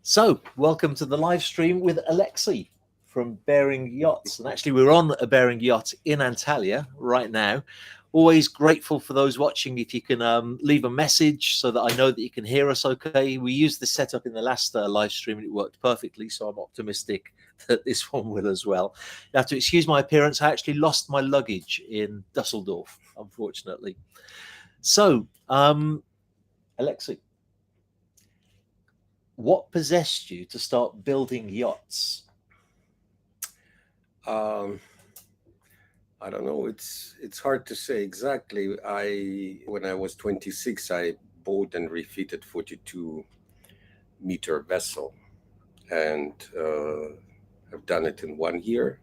So, welcome to the live stream with Alexey from Bering Yachts. And actually, we're on a Bering Yacht in Antalya right now. Always grateful for those watching. If you can leave a message so that I know that you can hear us okay. We used this setup in the last live stream and it worked perfectly. So I'm optimistic that this one will as well. You have to excuse my appearance. I actually lost my luggage in Dusseldorf, unfortunately. So, Alexey, what possessed you to start building yachts? I don't know. It's hard to say exactly. When I was 26, I bought and refitted 42-meter vessel, and I've done it in 1 year,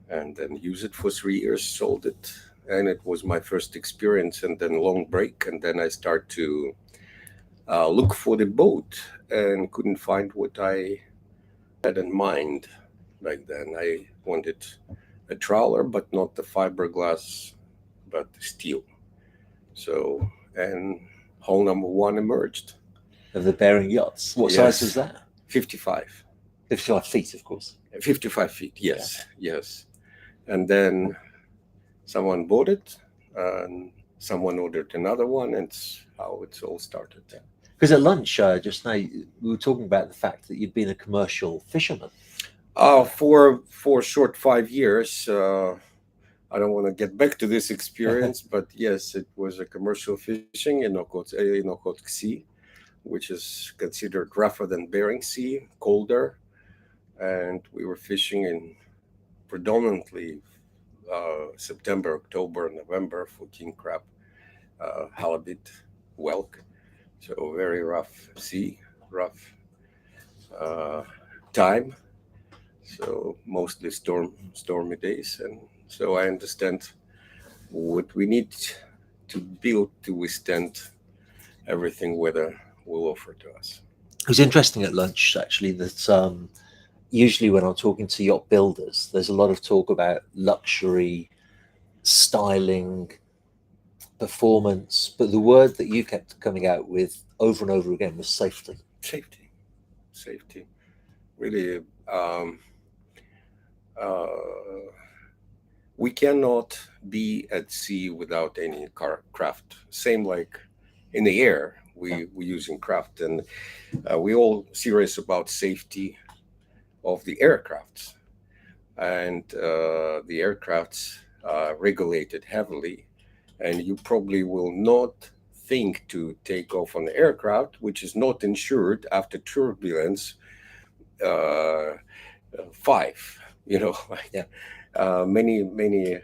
and then use it for 3 years. Sold it, and it was my first experience. And then long break, and then I start to look for the boat, and couldn't find what I had in mind back then. I wanted a trawler, but not the fiberglass, but steel. So, and hull number one emerged. Of the Bering Yachts. What size was that? 55. 55 feet, of course. 55 feet, yes, yes. And then someone bought it, and someone ordered another one, and it's how it's all started. Because at lunch just now, we were talking about the fact that you'd been a commercial fisherman. For a short 5 years, I don't want to get back to this experience, but yes, it was a commercial fishing in Okhotsk Sea, which is considered rougher than Bering Sea, colder, and we were fishing in predominantly September, October, November for king crab, halibut, whelk. So very rough sea, rough time. So mostly stormy days, and so I understand what we need to build to withstand everything weather will offer to us. It was interesting at lunch, actually, that usually when I'm talking to yacht builders, there's a lot of talk about luxury, styling, performance, but the word that you kept coming out with over and over again was safety. Safety. Really, we cannot be at sea without any craft. Same like in the air, we're using craft, and we all serious about safety of the aircrafts, and the aircrafts are regulated heavily, and you probably will not think to take off on the aircraft which is not insured after turbulence 5. Many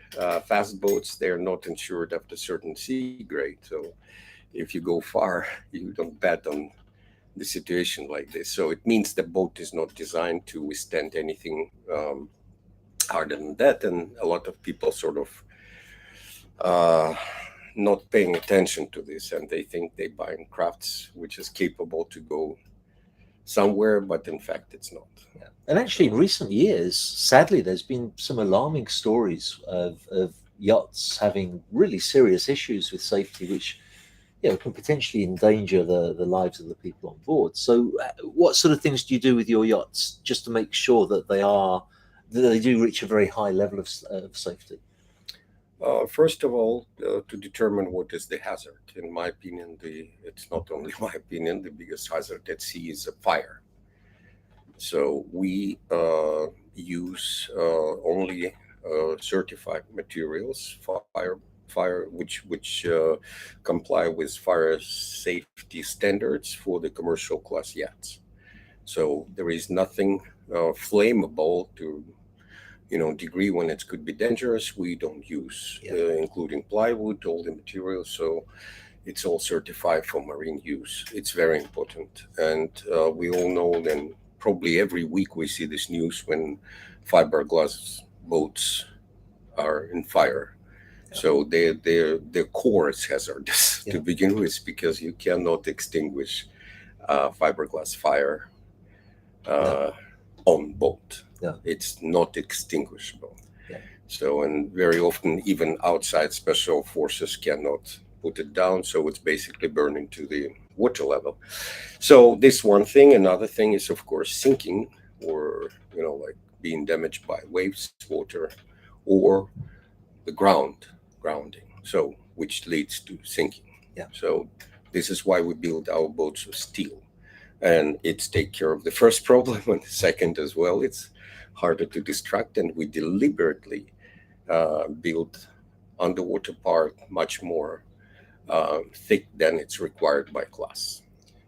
fast boats, they're not insured after certain sea grade. So if you go far, you don't bet on the situation like this. So it means the boat is not designed to withstand anything harder than that. And a lot of people sort of not paying attention to this, and they think they buying crafts which is capable to go somewhere, but in fact it's not. Yeah. And actually, in recent years, sadly, there's been some alarming stories of yachts having really serious issues with safety, which can potentially endanger the lives of the people on board. So, what sort of things do you do with your yachts just to make sure that they do reach a very high level of safety? First of all, to determine what is the hazard. In my opinion, it's not only my opinion, the biggest hazard at sea is a fire. So we use only certified materials, which comply with fire safety standards for the commercial class yachts. So there is nothing flammable to degree when it could be dangerous. We don't use, including plywood, all the materials. So it's all certified for marine use. It's very important. And we all know then probably every week we see this news when fiberglass boats are in fire. Yeah. So their core is hazardous to begin with, because you cannot extinguish fiberglass fire on boat. It's not extinguishable. So, and very often even outside special forces cannot put it down, so it's basically burning to water level. So this one thing. Another thing is, of course, sinking, or like being damaged by waves, water, or the grounding. So which leads to sinking. Yeah. So this is why we build our boats of steel, and it's take care of the first problem, and the second as well. It's harder to destruct, and we deliberately build underwater part much more thick than it's required by class.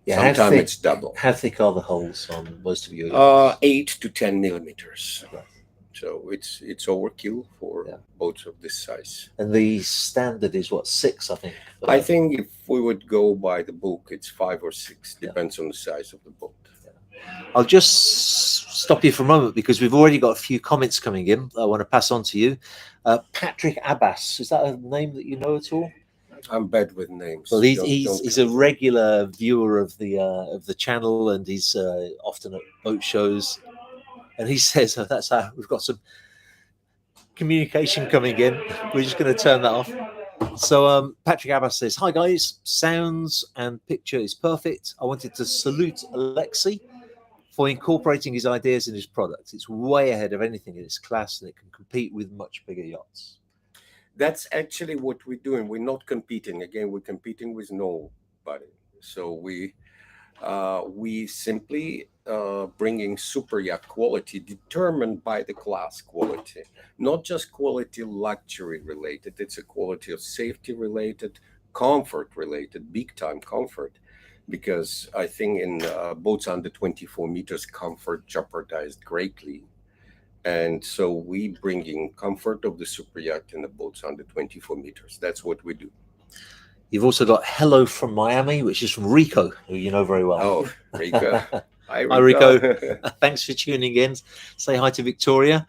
Yeah, Sometimes it's double. How thick are the holes on most of your yachts? 8 to 10 millimeters. Right. So it's overkill for boats of this size. And the standard is what, 6, I think? I think if we would go by the book, it's 5 or 6, depends on the size of the boat. I'll just stop you for a moment because we've already got a few comments coming in. I want to pass on to you. Patrick Abbas, is that a name that you know at all? I'm bad with names. Well, he's a regular viewer of the channel, and he's often at boat shows. And he says, that's how we've got some communication coming in. We're just going to turn that off. So Patrick Abbas says, hi guys, sounds and picture is perfect. I wanted to salute Alexey for incorporating his ideas in his product. It's way ahead of anything in its class, and it can compete with much bigger yachts. That's actually what we're doing. We're not competing. Again, we're competing with nobody. So we simply bringing super yacht quality determined by the class quality, not just quality luxury related. It's a quality of safety related, comfort related, big time comfort. Because I think in boats under 24 meters, comfort jeopardized greatly. And so we bringing comfort of the super yacht in the boats under 24 meters. That's what we do. You've also got hello from Miami, which is from Rico, who you know very well. Oh, Rico. Hi, Rico. Hi, Rico. Thanks for tuning in. Say hi to Victoria.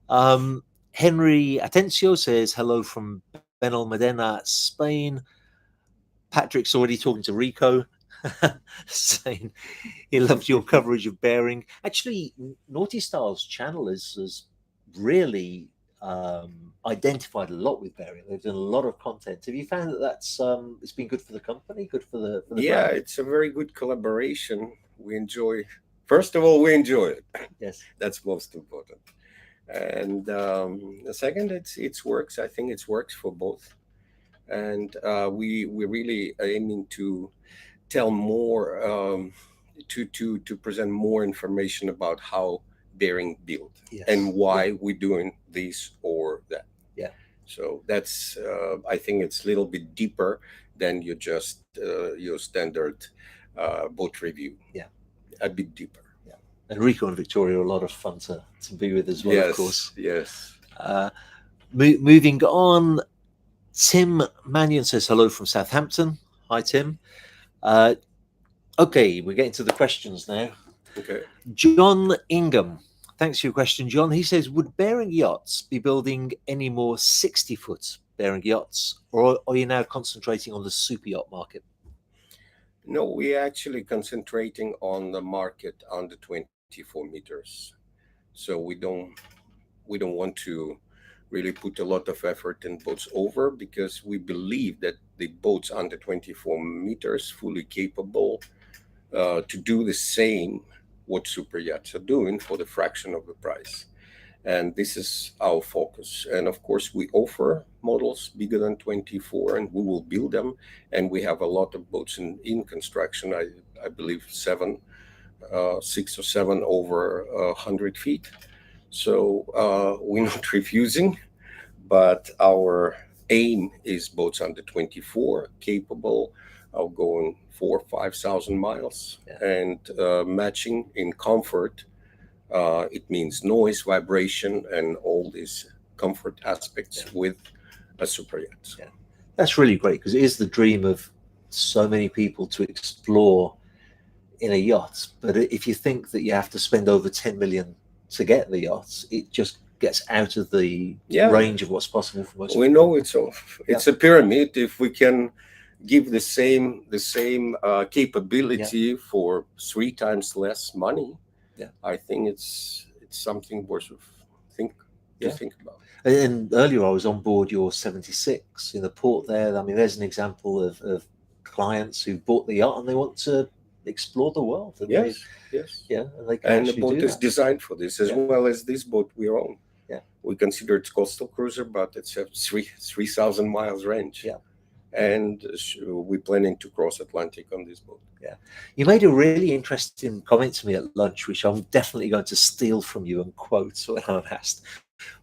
Henry Atencio says hello from Benalmádena, Spain. Patrick's already talking to Rico, saying he loved your coverage of Bering. Actually, Naughty Styles channel has really identified a lot with Bering. They've done a lot of content. Have you found that that's it's been good for the company, good for the brand? It's a very good collaboration. We enjoy. First of all, we enjoy it. Yes, that's most important. And the second, it works. I think it works for both. And we're really aiming to tell more, to present more information about how Bering built and why we're doing this or that. Yeah. So that's I think it's a little bit deeper than your standard boat review. Yeah. A bit deeper. Yeah. And Rico and Victoria are a lot of fun to be with as well, of course. Yes. Moving on, Tim Mannion says hello from Southampton. Hi, Tim. Okay, we're getting to the questions now. Okay. John Ingham, thanks for your question, John. He says, would Bering Yachts be building any more 60-foot Bering yachts, or are you now concentrating on the super yacht market? No, we're actually concentrating on the market under 24 meters. So we don't want to really put a lot of effort in boats over, because we believe that the boats under 24 meters fully capable to do the same what super yachts are doing for the fraction of the price. And this is our focus. And of course, we offer models bigger than 24, and we will build them. And we have a lot of boats in construction. I believe 6 or 7 over 100 feet. So we're not refusing, but our aim is boats under 24 capable of going 4,000 or 5,000 miles and matching in comfort. It means noise, vibration, and all these comfort aspects with a super yacht. Yeah. That's really great, because it is the dream of so many people to explore in a yacht. But if you think that you have to spend over 10 million to get the yachts, it just gets out of the range of what's possible for most people. We know it's a pyramid. If we can give the same capability for 3 times less money, I think it's something worth to think about. And earlier I was on board your 76 in the port there. I mean, there's an example of clients who bought the yacht and they want to explore the world. And Yes, they, yes. yeah, and they can And the actually boat do is that. designed for this, as Yeah. well as this boat we own. Yeah. We consider it coastal cruiser, but it's a 3,000 miles range. Yeah. And we're planning to cross Atlantic on this boat. Yeah. You made a really interesting comment to me at lunch, which I'm definitely going to steal from you and quote when I'm asked.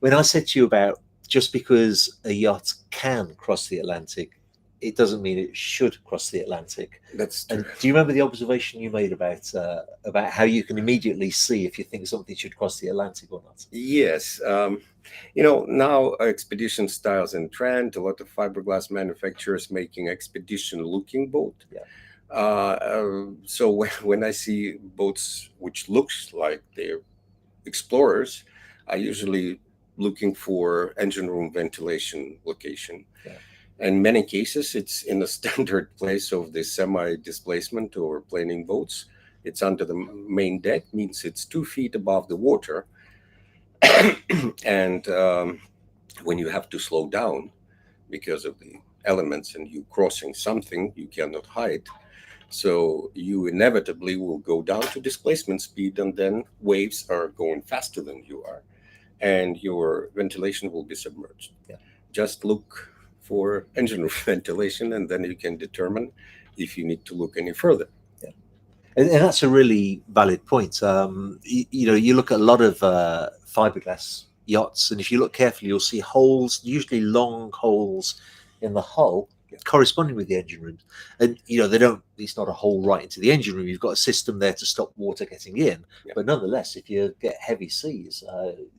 When I said to you about just because a yacht can cross the Atlantic, it doesn't mean it should cross the Atlantic. That's true. And do you remember the observation you made about how you can immediately see if you think something should cross the Atlantic or not? Yes. Now expedition styles in trend. A lot of fiberglass manufacturers making expedition-looking boat. Yeah. So when I see boats which looks like they're explorers, I usually looking for engine room ventilation location. Yeah. In many cases, it's in a standard place of the semi-displacement or planing boats. It's under the main deck, means it's 2 feet above the water. And when you have to slow down because of the elements and you crossing something you cannot hide, so you inevitably will go down to displacement speed, and then waves are going faster than you are, and your ventilation will be submerged. Yeah. Just look for engine room ventilation, and then you can determine if you need to look any further. Yeah. And that's a really valid point. You look at a lot of fiberglass yachts, and if you look carefully, you'll see holes, usually long holes in the hull, corresponding with the engine rooms. And it's not a hole right into the engine room. You've got a system there to stop water getting in. Yeah. But nonetheless, if you get heavy seas,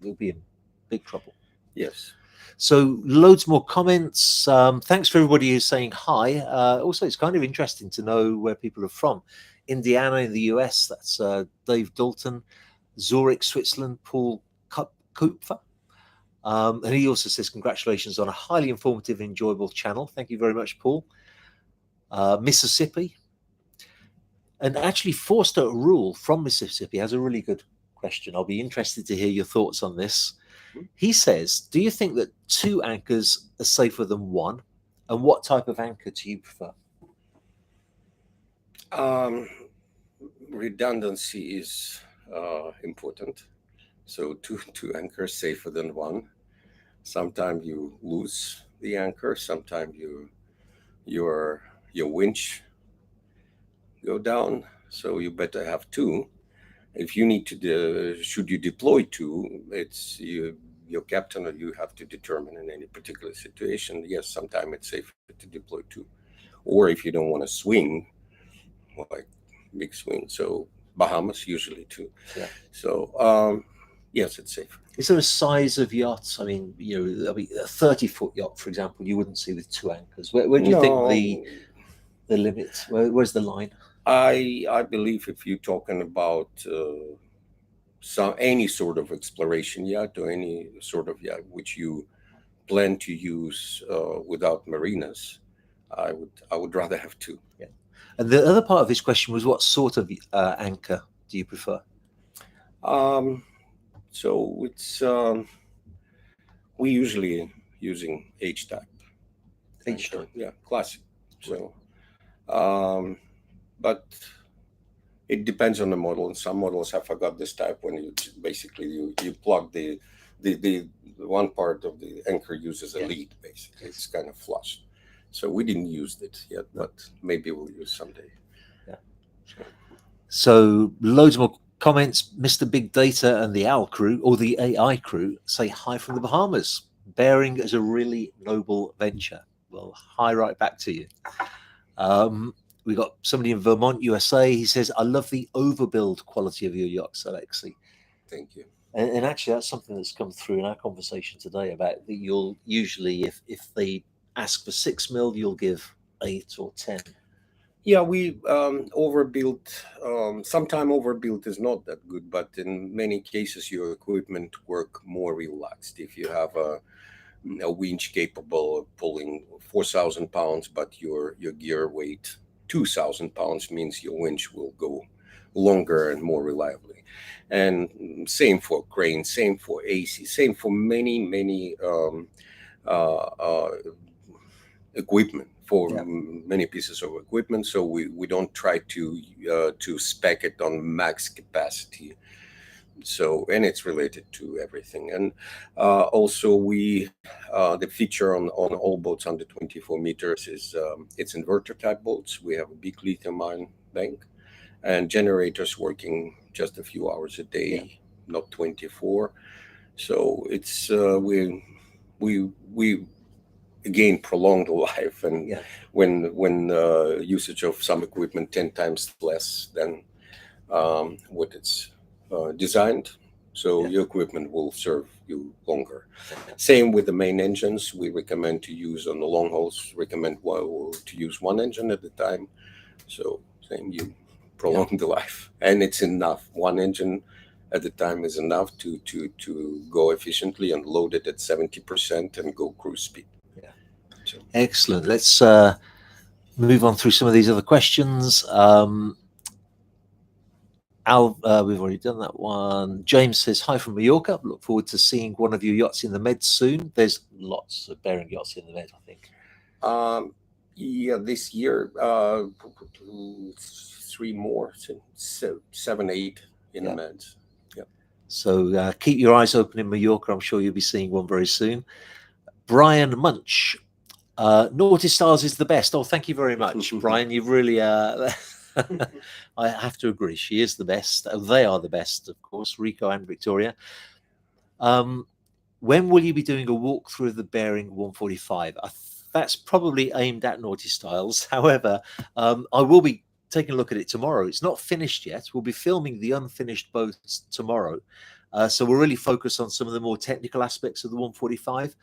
you'll be in big trouble. Yes. So loads more comments. Thanks for everybody who's saying hi. Also, it's kind of interesting to know where people are from. Indiana in the US, that's Dave Dalton. Zurich, Switzerland, Paul Kupfer. And he also says, congratulations on a highly informative, enjoyable channel. Thank you very much, Paul. Mississippi. And actually, Forster Rule from Mississippi has a really good question. I'll be interested to hear your thoughts on this. He says, do you think that 2 anchors are safer than 1? And what type of anchor do you prefer? Redundancy is important. So two anchors safer than 1. Sometimes you lose the anchor. Sometimes your winch go down. So you better have 2. If you need to, should you deploy 2, it's your captain or you have to determine in any particular situation. Yes, sometimes it's safer to deploy 2. Or if you don't want to swing, like big swing, so Bahamas usually 2. Yeah. So yes, it's safe. Is there a size of yachts? I mean, a 30-foot yacht, for example, you wouldn't see with 2 anchors. Where do you think the limit? Where's the line? I believe if you're talking about any sort of exploration yacht or any sort of yacht which you plan to use without marinas, I would rather have 2. Yeah. And the other part of his question was, what sort of anchor do you prefer? So it's we usually using H-type. H-type, yeah, classic. So, but it depends on the model. And some models I forgot this type when you basically you plug the one part of the anchor uses a lead. Basically, it's kind of flush. So we didn't use it yet, but maybe we'll use someday. Yeah. So loads more comments. Mr. Big Data and the OWL crew, or the AI crew, say hi from the Bahamas. Bering is a really noble venture. Well, hi right back to you. We got somebody in Vermont, USA. He says, I love the overbuild quality of your yachts, Alexey. Thank you. And actually, that's something that's come through in our conversation today about that you'll usually, if they ask for 6 mil, you'll give 8 or 10. Yeah, we overbuilt. Sometimes overbuilt is not that good, but in many cases, your equipment work more relaxed. If you have a winch capable of pulling 4,000 pounds, but your gear weight 2,000 pounds, means your winch will go longer and more reliably. And same for crane, same for AC, same for many equipment for Yeah. many pieces of equipment. So we don't try to spec it on max capacity. So, and it's related to everything. And also the feature on all boats under 24 meters is it's inverter type boats. We have a big lithium ion bank and generators working just a few hours a day, not 24. So it's we again prolong the life, and when usage of some equipment 10 times less than what it's designed, so your equipment will serve you longer. Same with the main engines. We recommend to use on the long hauls, to use one engine at a time. So same, you prolong the life, and it's enough. One engine at a time is enough to go efficiently and load it at 70% and go cruise speed. So. Excellent. Let's move on through some of these other questions. We've already done that one. James says, hi from Mallorca. Look forward to seeing one of your yachts in the Med soon. There's lots of Bering yachts in the Med, I think. Yeah, this year, 3 more, so 7, 8 in the Meds. Yeah. So keep your eyes open in Mallorca. I'm sure you'll be seeing one very soon. Brian Munch, Naughty Styles is the best. Oh, thank you very much, Brian. You've really... I have to agree. She is the best. They are the best, of course, Rico and Victoria. When will you be doing a walkthrough of the Bering 145? That's probably aimed at Naughty Styles. However, I will be taking a look at it tomorrow. It's not finished yet. We'll be filming the unfinished boats tomorrow. So we'll really focus on some of the more technical aspects of the 145.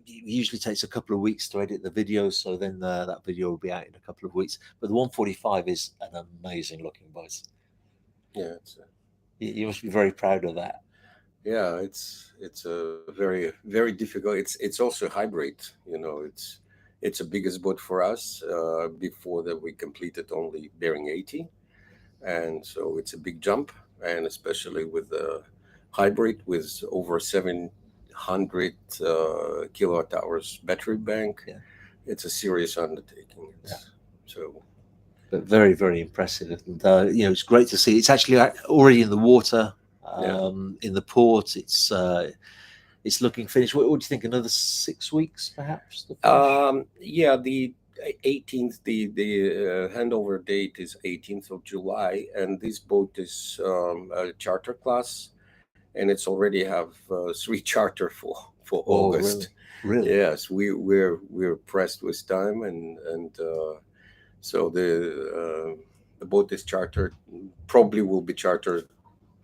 It usually takes a couple of weeks to edit the video, so then that video will be out in a couple of weeks. But the 145 is an amazing looking boat. Yeah, you must be very proud of that. Yeah, it's a very, very difficult. It's also hybrid. You know, it's the biggest boat for us. Before that, we completed only Bering 80, and so it's a big jump, and especially with the hybrid with over 700 kilowatt hours battery bank. It's a serious undertaking. But very, very impressive. And it's great to see. It's actually already in the water, in the port. It's looking finished. What do you think? Another 6 weeks, perhaps? Yeah, the 18th. The handover date is 18th of July, and this boat is a charter class. And it's already have 3 charter for August. Really? Yes, we're pressed with time, and so the boat is chartered. Probably will be chartered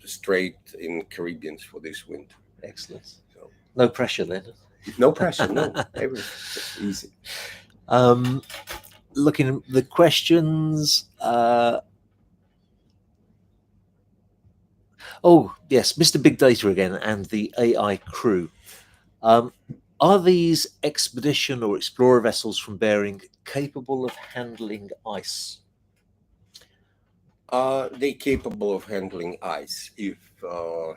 straight in Caribbeans for this winter. Excellent. So, no pressure then. No pressure. No, everything easy. Looking at the questions. Oh, yes, Mr. Big Data again and the AI crew. Are these expedition or explorer vessels from Bering capable of handling ice? They're capable of handling ice if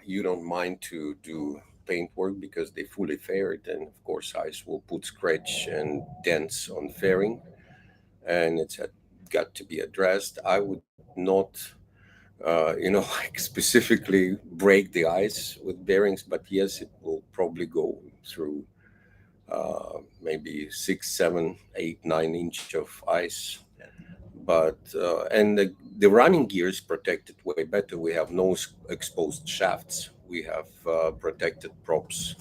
you don't mind to do paint work, because they fully faired, and of course ice will put scratch and dents on fairing, and it's got to be addressed. I would not specifically break the ice with bearings, but yes, it will probably go through maybe 6, 7, 8, 9 inch of ice. But and the running gear is protected way better. We have no exposed shafts. We have protected props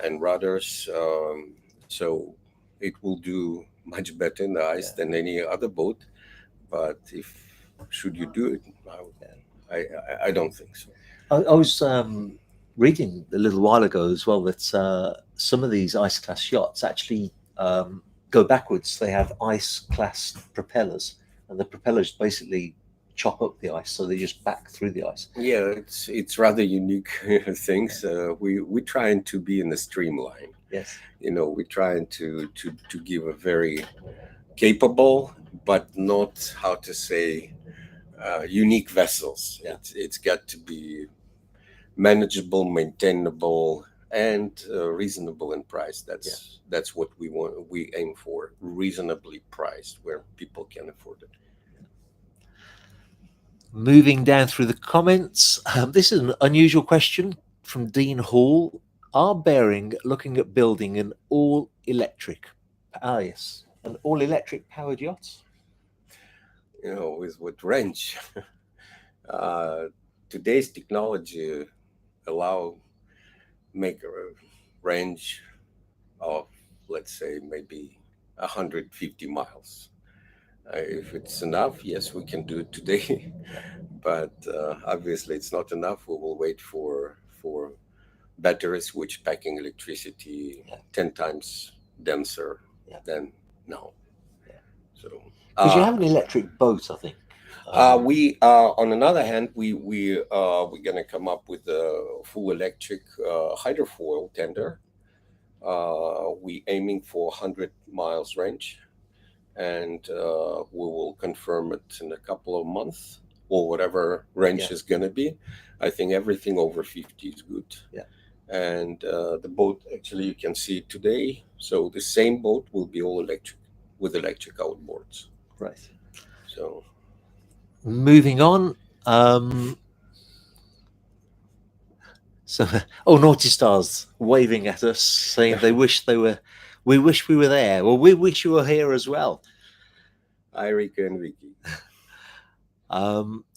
and rudders, so it will do much better in the ice than any other boat. But should you do it, I don't think so. I was reading a little while ago as well that some of these ice class yachts actually go backwards. They have ice class propellers, and the propellers basically chop up the ice, so they just back through the ice. Yeah, it's rather unique things. We're trying to be in the streamline. Yes, we're trying to give a very capable, but not, how to say, unique vessels. It's got to be manageable, maintainable, and reasonable in price. That's what we want. We aim for reasonably priced, where people can afford it. Moving down through the comments, this is an unusual question from Dean Hall. Are Bering looking at building an all-electric? Yes, an all-electric powered yacht. You know, with range. Today's technology make a range of, let's say, maybe 150 miles. If it's enough, yes, we can do it today. But obviously, it's not enough. We will wait for batteries which packing electricity 10 times denser than now. So Because you have an electric boat, I think. we on another hand, we're gonna come up with a full electric hydrofoil tender. We aiming for 100 miles range, and we will confirm it in a couple of months, or whatever range is gonna be. I think everything over 50 is good. Yeah. And the boat, actually, you can see it today. So the same boat will be all electric with electric outboards. Right. So moving on. Naughty Stars waving at us, saying we wish we were there. Well, we wish you were here as well. Hi, Rika and Vicky.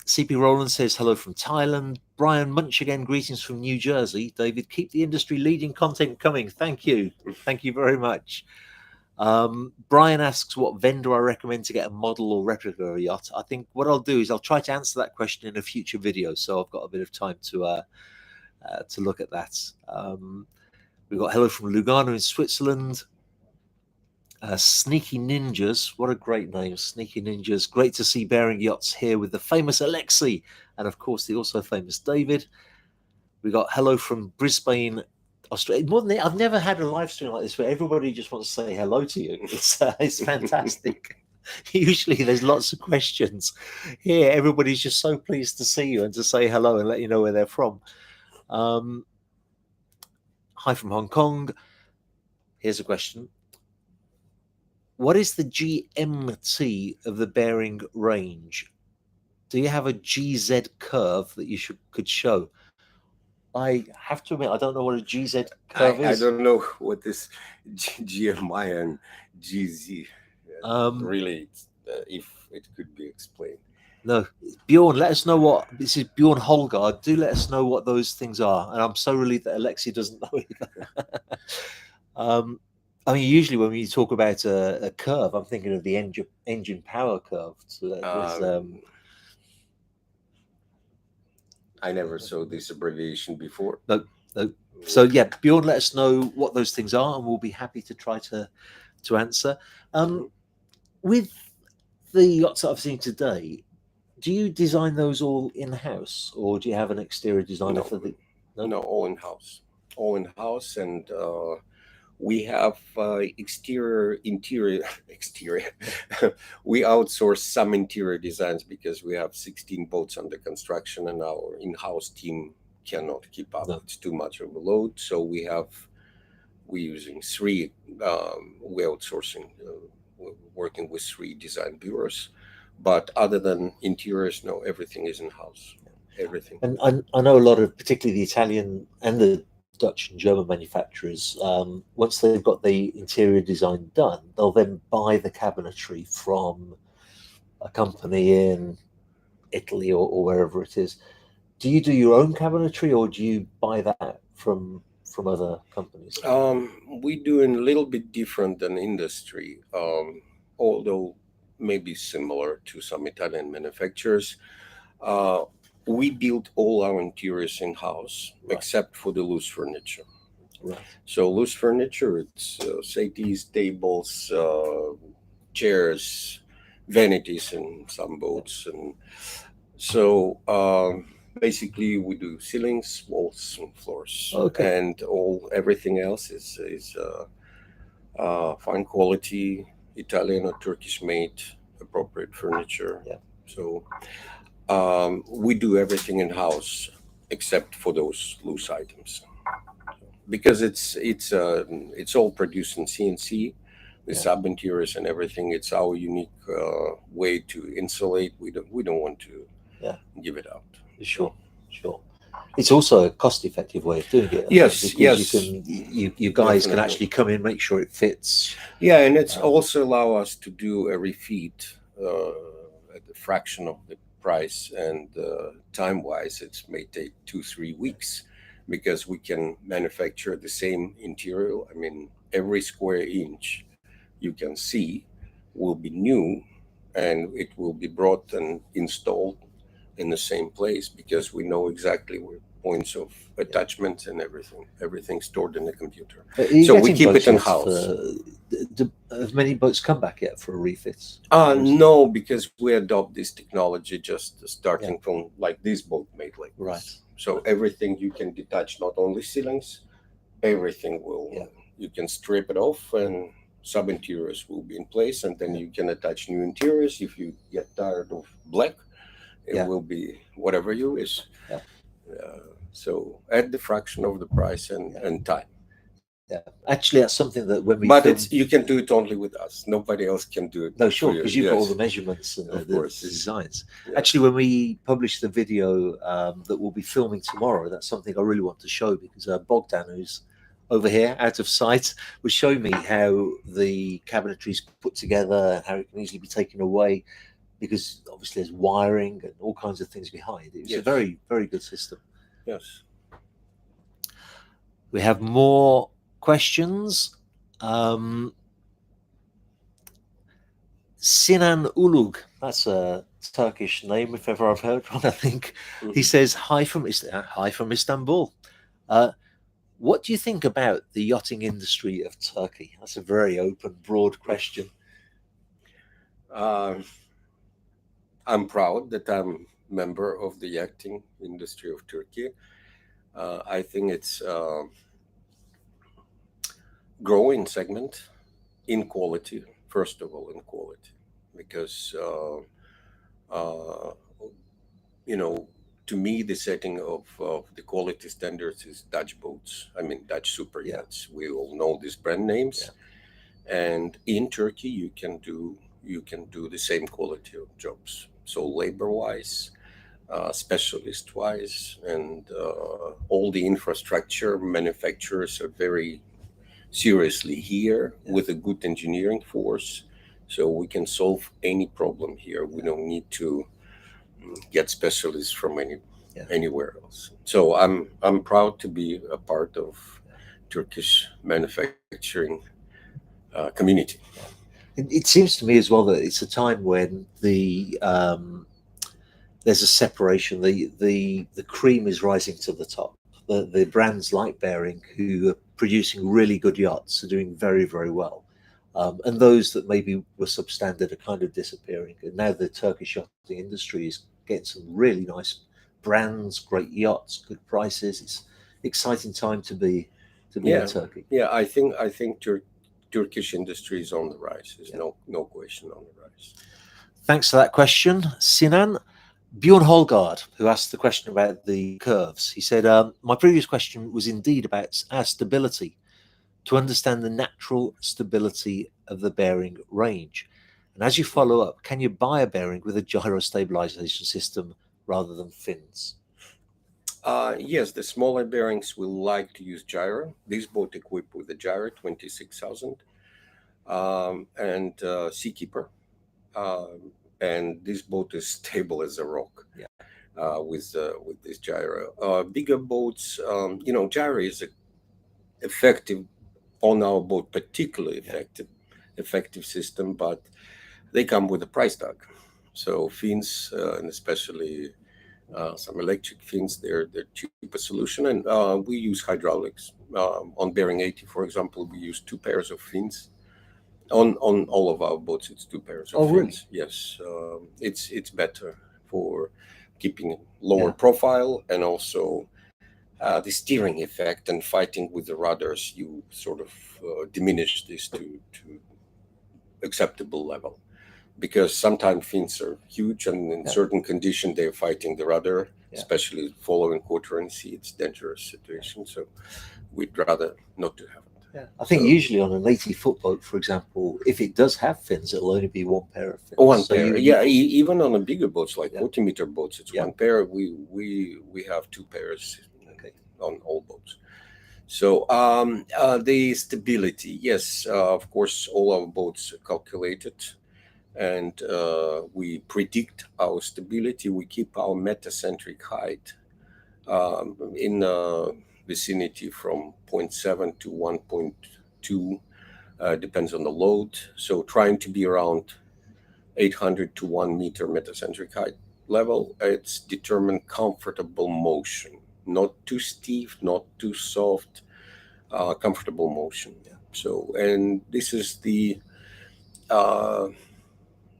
CP Roland says hello from Thailand. Brian Munch again, greetings from New Jersey. David, keep the industry leading content coming. Thank you very much. Brian asks what vendor I recommend to get a model or replica of a yacht. I think what I'll do is I'll try to answer that question in a future video, so I've got a bit of time to look at that. We've got hello from Lugano in Switzerland. Sneaky Ninjas, what a great name, Sneaky Ninjas. Great to see Bering Yachts here with the famous Alexey and of course the also famous David. We got hello from Brisbane, Australia. More than that, I've never had a live stream like this where everybody just wants to say hello to you. It's fantastic. Usually there's lots of questions. Here everybody's just so pleased to see you and to say hello and let you know where they're from. Hi from Hong Kong. Here's a question. What is the GMT of the Bering range? Do you have a GZ curve that you could show? I have to admit, I don't know what a GZ curve is. I don't know what this GMI and GZ really, if it could be explained. No, Bjorn, let us know what this is. Bjorn Holgard, do let us know what those things are. And I'm so relieved that Alexey doesn't know either. I mean, usually when you talk about a curve, I'm thinking of the engine power curve. So I never saw this abbreviation before. No. So yeah, Bjorn, let us know what those things are, and we'll be happy to try to answer. With the yachts that I've seen today, do you design those all in-house, or do you have an exterior designer for the? No, all in-house. All in-house, and we have exterior. We outsource some interior designs because we have 16 boats under construction, and our in-house team cannot keep up. No. It's too much of a load. So we're using three. We're outsourcing, working with 3 design bureaus. But other than interiors, no, everything is in-house. Everything. And I know a lot of, particularly the Italian and the Dutch and German manufacturers, once they've got the interior design done, they'll then buy the cabinetry from a company in Italy or wherever it is. Do you do your own cabinetry, or do you buy that from other companies? We do a little bit different than industry, although maybe similar to some Italian manufacturers. We build all our interiors in-house, right, except for the loose furniture. Right. So loose furniture, it's settees, tables, chairs, vanities in some boats. And so basically we do ceilings, walls, and floors. Okay. And everything else is fine quality, Italian or Turkish made, appropriate furniture. Yeah. So we do everything in-house except for those loose items. because it's all produced in CNC, the sub interiors and everything. It's our unique way to insulate. We don't want to give it out. Sure. It's also a cost-effective way of doing it. Yes, because you guys can actually come in, make sure it fits. Yeah, and it's also allow us to do a refit at a fraction of the price, and time-wise, it may take 2-3 weeks because we can manufacture the same interior. I mean, every square inch you can see will be new, and it will be brought and installed in the same place because we know exactly where points of attachment and everything stored in the computer. So we keep it in house. Have many boats come back yet for a refit? No, because we adopt this technology just starting from like this boat made like this. Right. So everything you can detach, not only ceilings, everything will. You can strip it off and sub interiors will be in place, and then you can attach new interiors if you get tired of black. It will be whatever you wish. So at the fraction of the price and time. Yeah, actually, that's something that when we. But you can do it only with us. Nobody else can do it. No, sure, because you've got all the measurements and the designs. Yeah. Actually, when we publish the video that we'll be filming tomorrow, that's something I really want to show, because Bogdan, who's over here out of sight, was showing me how the cabinetry is put together and how it can easily be taken away, because obviously there's wiring and all kinds of things behind. It's a very, very good system. Yes. We have more questions. Sinan Ulug, that's a Turkish name if ever I've heard one, I think. He says, hi from Istanbul. What do you think about the yachting industry of Turkey? That's a very open, broad question. I'm proud that I'm a member of the yachting industry of Turkey. I think it's a growing segment in quality, first of all, in quality, because, to me, the setting of the quality standards is Dutch boats. I mean, Dutch Superyachts. We all know these brand names. And in Turkey, you can do the same quality of jobs. So labor-wise, specialist-wise, and all the infrastructure manufacturers are very seriously here with a good engineering force. So we can solve any problem here. We don't need to get specialists from anywhere else. So I'm proud to be a part of Turkish manufacturing community. It seems to me as well that it's a time when there's a separation. The cream is rising to the top. The brands like Bering, who are producing really good yachts, are doing very, very well. And those that maybe were substandard are kind of disappearing. And now the Turkish yachting industry is getting some really nice brands, great yachts, good prices. It's an exciting time to be in Turkey. Yeah, I think Turkish industry is on the rise. There's no question on the rise. Thanks for that question, Sinan. Bjorn Holgard, who asked the question about the curves, he said, my previous question was indeed about our stability, to understand the natural stability of the bearing range. And as you follow up, can you buy a bearing with a gyro stabilization system rather than fins? Yes, the smaller bearings will like to use gyro. This boat equipped with a gyro 26,000 and Seakeeper. And this boat is stable as a rock with this gyro. Bigger boats, gyro is effective on our boat, particularly effective system, but they come with a price tag. So fins, and especially some electric fins, they're cheaper solution. And we use hydraulics. On Bering 80, for example, we use 2 pairs of fins. On all of our boats, it's 2 pairs of fins. Really? Yes, it's better for keeping lower profile, and also the steering effect and fighting with the rudders. You sort of diminish this to acceptable level, because sometimes fins are huge, and in certain condition they're fighting the rudder, especially following quarter and sea. It's dangerous situation. So we'd rather not to have it. Yeah, I think usually on an 80-foot boat, for example, if it does have fins, it'll only be one pair of fins. One pair, even on the bigger boats, like 40-meter boats, it's one pair. We have two pairs on all boats. So the stability, yes, of course, all our boats are calculated, and we predict our stability. We keep our metacentric height in the vicinity from 0.7 to 1.2, depends on the load. So trying to be around 800 to 1 meter metacentric height level. It's determined comfortable motion, not too stiff, not too soft, comfortable motion. So, and this is the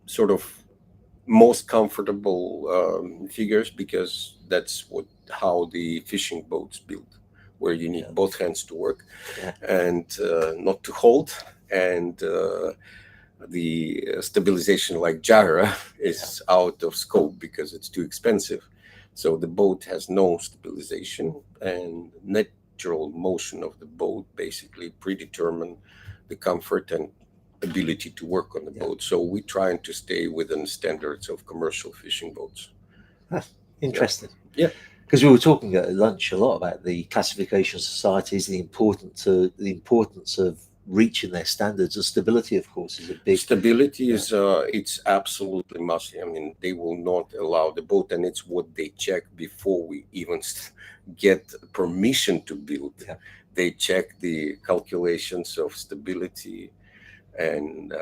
sort of most comfortable figures, because that's how the fishing boats build, where you need both hands to work and not to hold, and the stabilization like Gyro is out of scope because it's too expensive. So the boat has no stabilization, and natural motion of the boat basically predetermine the comfort and ability to work on the boat. So we're trying to stay within standards of commercial fishing boats. Interesting. Yeah. Because we were talking at lunch a lot about the classification societies, the importance of reaching their standards. The stability, of course, is a big. Stability is it's absolutely must. I mean, they will not allow the boat, and it's what they check before we even get permission to build. They check the calculations of stability and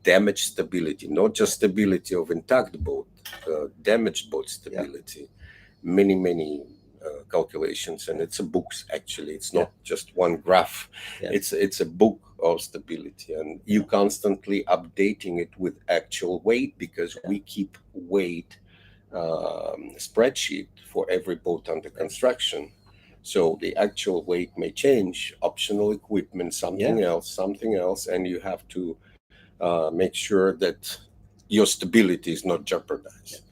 damage stability, not just stability of intact boat, damaged boat stability. Many calculations, and it's a book. Actually, it's not just one graph. It's a book of stability, and you constantly updating it with actual weight, because we keep weight spreadsheet for every boat under construction. So the actual weight may change, optional equipment, something else, and you have to make sure that your stability is not jeopardized.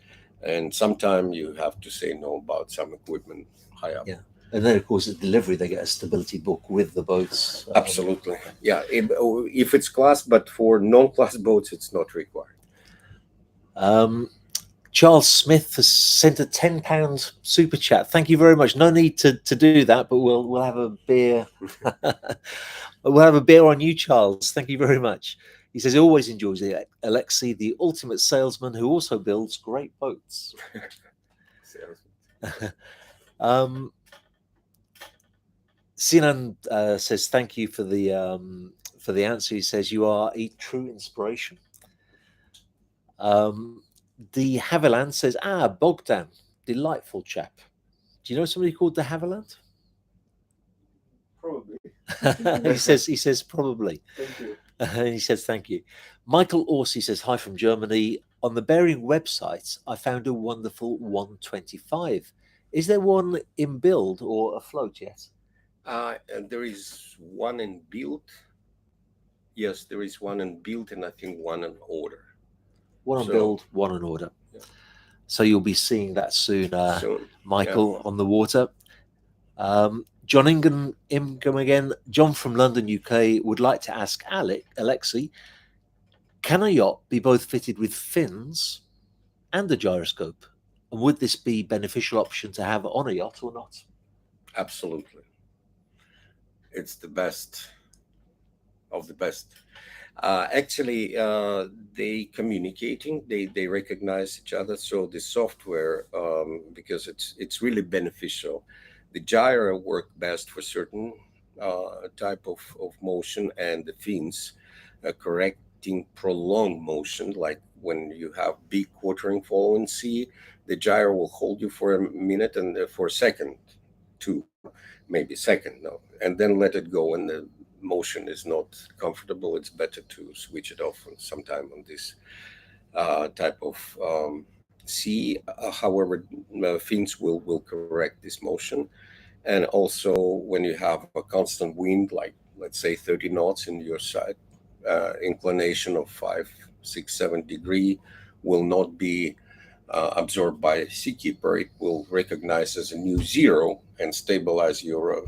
And sometimes you have to say no about some equipment high up. And then, of course, at delivery, they get a stability book with the boats. Absolutely. If it's class, but for non-class boats, it's not required. Charles Smith has sent a £10 super chat. Thank you very much. No need to do that, but we'll have a beer. We'll have a beer on you, Charles. Thank you very much. He says he always enjoys the Alexey, the ultimate salesman who also builds great boats. Sinan says thank you for the answer. He says you are a true inspiration. De Havilland says, Bogdan, delightful chap. Do you know somebody called De Havilland? Probably. he says probably. Thank you. And he says thank you. Michael Orsi says hi from Germany. On the Bering website, I found a wonderful 125. Is there one in build or afloat yet? There is one in build. Yes, there is one in build, and I think one in order. One on build, one on order. So you'll be seeing that soon, Michael, on the water. John Ingham again. John from London, UK, would like to ask Alexey, can a yacht be both fitted with fins and a gyroscope? And would this be beneficial option to have on a yacht or not? Absolutely. It's the best of the best. Actually, they communicating, they recognize each other. So the software, because it's really beneficial. The gyro work best for certain type of motion, and the fins correcting prolonged motion, like when you have big quartering fall in sea, the gyro will hold you for a minute and for a second, two, maybe second, no, and then let it go. And the motion is not comfortable, it's better to switch it off sometime on this type of sea. However, fins will correct this motion. And also when you have a constant wind, like let's say 30 knots in your side, inclination of 5, 6, 7 degree will not be absorbed by Seakeeper. It will recognize as a new zero and stabilize your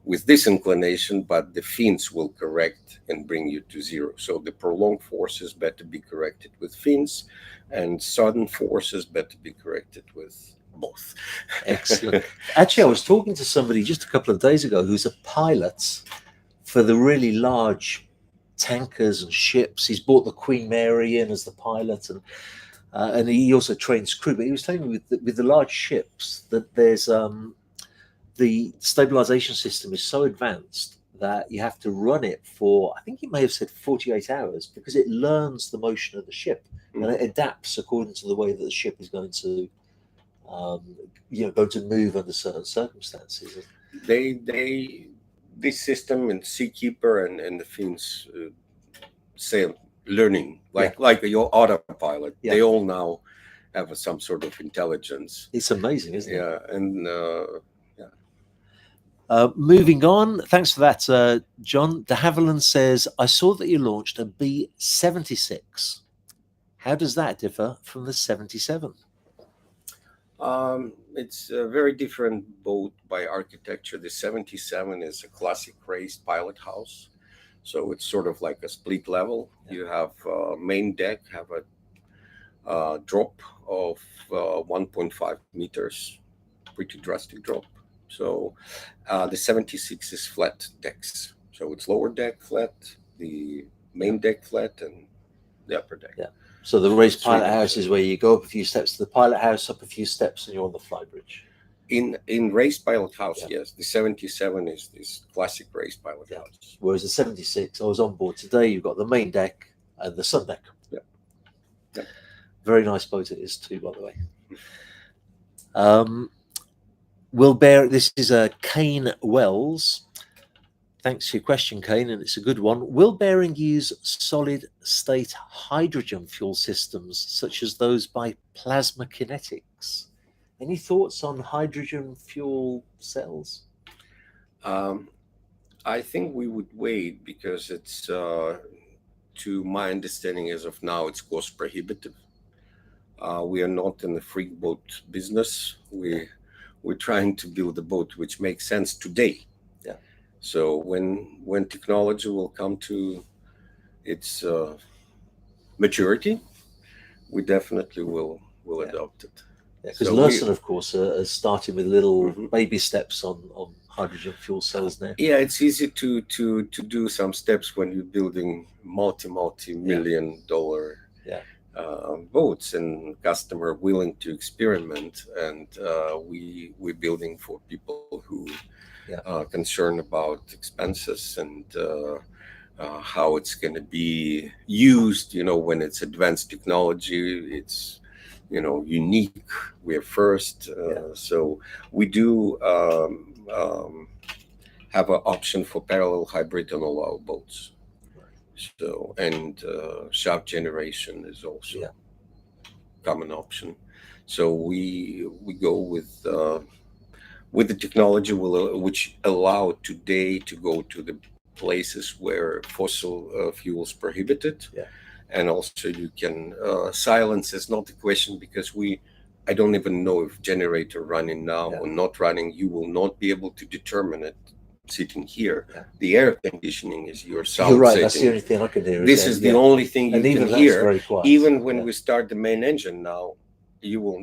with this inclination, but the fins will correct and bring you to zero. So the prolonged forces better be corrected with fins, and sudden forces better be corrected with both. Excellent. Actually, I was talking to somebody just a couple of days ago who's a pilot for the really large tankers and ships. He's brought the Queen Mary in as the pilot, and he also trains crew. But he was telling me with the large ships that there's the stabilization system is so advanced that you have to run it for, I think he may have said 48 hours, because it learns the motion of the ship and it adapts according to the way that the ship is going to going to move under certain circumstances. This system in Seakeeper and the fins sail learning like your autopilot. Yeah. They all now have some sort of intelligence. It's amazing, isn't it? Yeah, and moving on, thanks for that, John. De Havilland says, I saw that you launched a B76. How does that differ from the 77? it's a very different boat by architecture. The 77 is a classic raised pilot house. So it's sort of like a split level. Yeah. You have main deck, have a drop of 1.5 meters, pretty drastic drop. So the 76 is flat decks. So it's lower deck flat, the main deck flat, and the upper deck. Yeah. So the raised pilot house is where you go up a few steps to the pilot house, up a few steps, and you're on the flybridge. In raised pilot house, Yeah. yes. The 77 is this classic raised pilot Yeah. house. Whereas the 76, I was on board today, you've got the main deck and the sun deck. Yeah. Yeah. Very nice boat it is too, by the way. Will Bear, this is a Kane Wells. Thanks for your question, Kane, and it's a good one. Will Bering use solid state hydrogen fuel systems such as those by Plasma Kinetics? Any thoughts on hydrogen fuel cells? I think we would wait because it's, to my understanding as of now, it's cost prohibitive. We are not in the freak boat business. We're trying to build a boat which makes sense today. Yeah. So when technology will come to its maturity, we definitely will adopt it. Because So Lursen, of course, is starting with little Mhm. baby steps on hydrogen fuel cells now. Yeah, it's easy to do some steps when you're building multi-million dollar Yeah. boats and customer willing to experiment, and we're building for people who Yeah. are concerned about expenses and how it's going to be used. When it's advanced technology, it's unique. We're first, so we do have an option for parallel hybrid on all our boats. So, and shaft generation is also common option. So we go with the technology which allow today to go to the places where fossil fuels prohibited. Yeah. And also you can silence is not the question, because I don't even know if generator running now or not running. You will not be able to determine it sitting here. Yeah. The air conditioning is your sound You're right. setting. That's the only thing I can hear. This is the only thing you and even can that's hear. very quiet. Even when we start the main engine now, you will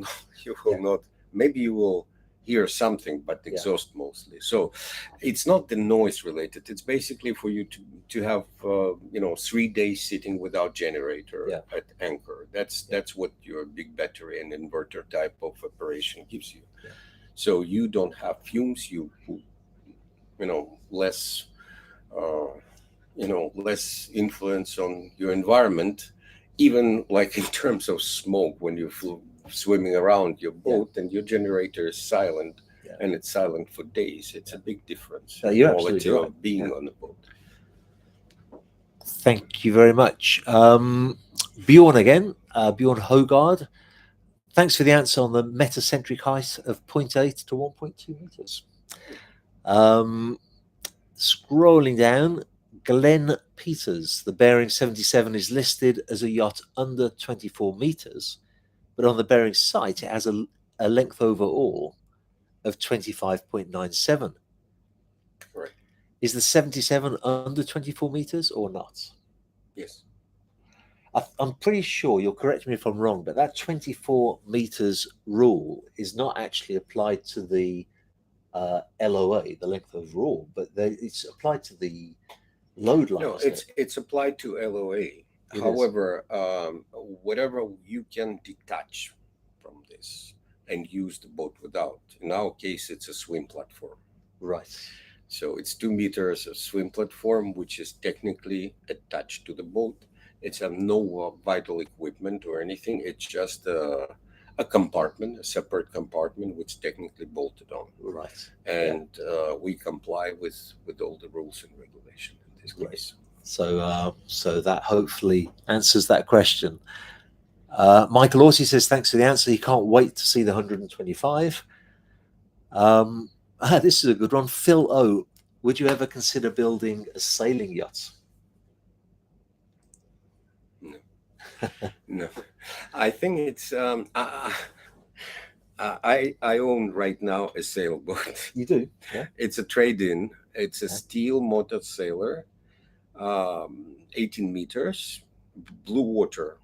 not. Maybe you will hear something, but exhaust mostly. So it's not the noise related. It's basically for you to have 3 days sitting without generator at anchor. That's what your big battery and inverter type of operation gives you. Yeah. So you don't have fumes. You less less influence on your environment, even like in terms of smoke when you swimming around your boat and your generator is silent and it's silent for days. It's a big difference. You're absolutely right. Of being on the boat. Thank you very much. Bjorn again, Bjorn Hogard. Thanks for the answer on the metacentric height of 0.8 to 1.2 meters. Scrolling down, Glenn Peters, the Bering 77 is listed as a yacht under 24 meters, but on the Bering site, it has a length overall of 25.97. Correct. Is the 77 under 24 meters or not? Yes. I'm pretty sure, you'll correct me if I'm wrong, but that 24 meters rule is not actually applied to the LOA, the length overall, but it's applied to the load line. No, Isn't it's applied to LOA. It However, whatever you can detach from this and use the boat without. In our case, it's a swim platform. Right. So it's 2 meters of swim platform, which is technically attached to the boat. It's no vital equipment or anything. It's just a compartment, a separate compartment, which technically bolted on. Right. And we comply with all the rules and regulation in this Great. case. So that hopefully answers that question. Michael Orsi says, thanks for the answer. He can't wait to see the 125. This is a good one. Phil O, would you ever consider building a sailing yacht? No. No. I think it's I own right now a sailboat. You do? Yeah. It's a trade-in. It's a steel motor sailor, 18 meters, blue water.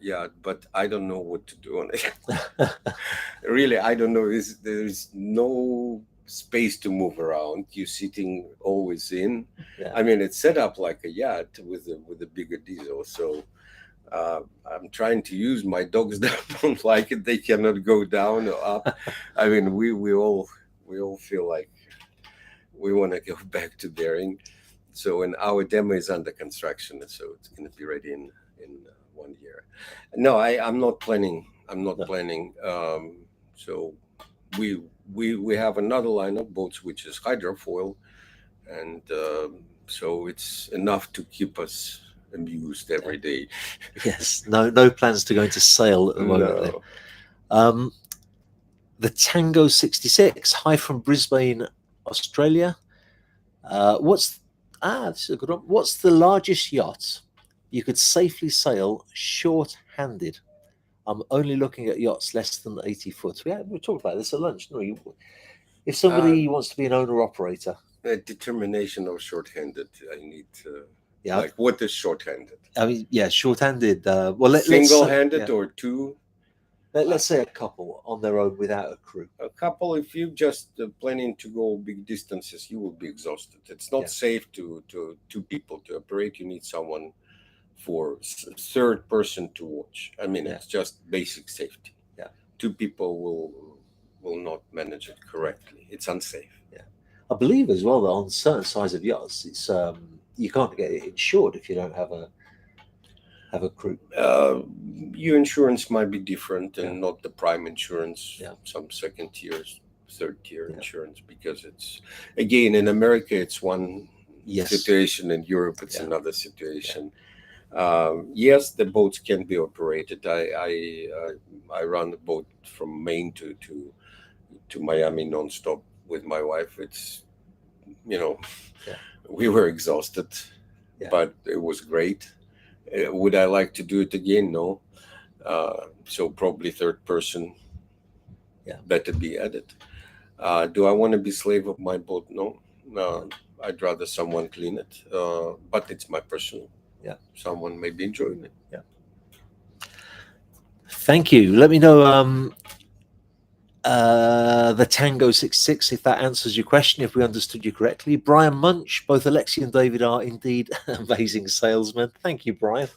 Yeah, but I don't know what to do on it. Really, I don't know. There's no space to move around. You're sitting always in. Yeah. I mean, it's set up like a yacht with a bigger diesel. So I'm trying to use my dogs that don't like it. They cannot go down or up. I mean, we all feel like we want to go back to Bering. So, and our demo is under construction, so it's going to be ready in 1 year. No, I'm not planning. Planning. So we have another line of boats which is hydrofoil, and so it's enough to keep us amused every day. Yes. No plans to go into sail at the moment. No. The Tango 66. Hi from Brisbane, Australia. This is a good one. What's the largest yacht you could safely sail short-handed? I'm only looking at yachts less than 80 foot. We talked about this at lunch. No, if somebody wants to be an owner-operator. Determination of short-handed. I need to... Yeah. Like, what is short-handed? I mean, yeah, short-handed. Single-handed or two? Let's say a couple on their own without a crew. A couple, if you just planning to go big distances, you will be exhausted. It's not safe to two people to operate. You need someone for third person to watch. I mean, it's just basic safety. Yeah, 2 people will not manage it correctly. It's unsafe. Yeah, I believe as well that on certain size of yachts, it's you can't get it insured if you don't have a crew. Your insurance might be different and not the prime insurance. Yeah. Some second tiers, third tier insurance, because it's, again, in America it's one situation, in Europe it's another situation. Yes, the boats can be operated. I run a boat from Maine to Miami nonstop with my wife. It's, we were exhausted, but it was great. Would I like to do it again? No. So probably third person better be added. Do I want to be slave of my boat? No. I'd rather someone clean it. But it's my personal. Yeah. Someone may be enjoying it. Yeah. Thank you. Let me know the Tango 66 if that answers your question, if we understood you correctly. Brian Munch, both Alexey and David are indeed amazing salesmen. Thank you, Brian.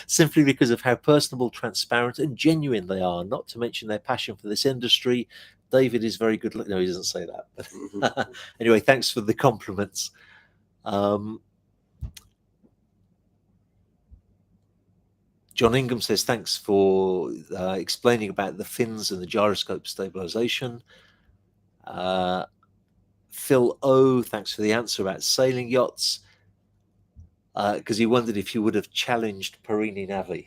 Simply because of how personable, transparent and genuine they are, not to mention their passion for this industry. David is very good. No, he doesn't say that. Anyway, thanks for the compliments. John Ingham says, thanks for explaining about the fins and the gyroscope stabilization. Phil O, thanks for the answer about sailing yachts, because he wondered if you would have challenged Perini Navi.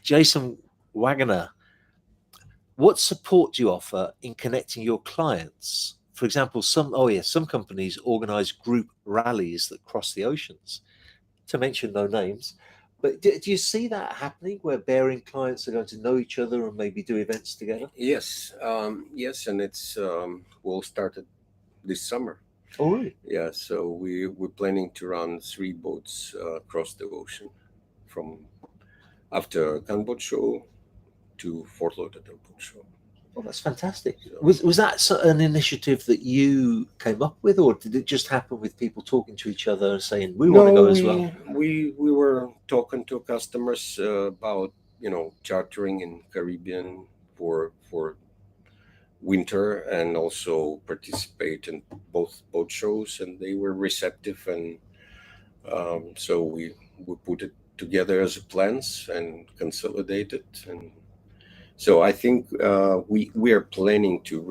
Jason Wagner, what support do you offer in connecting your clients? For example, some companies organize group rallies that cross the oceans. To mention no names, But do you see that happening where Bering clients are going to know each other and maybe do events together? Yes, yes, and it's we'll start it this summer. Oh, really? Yeah, so we're planning to run 3 boats across the ocean, from after Canboat show to Fort Lauderdale boat show. Oh, that's fantastic. So, Was that an initiative that you came up with, or did it just happen with people talking to each other and saying we want to go as well? we were talking to customers about chartering in Caribbean for winter, and also participate in both boat shows, and they were receptive, and so we put it together as plans and consolidated. And so I think we are planning to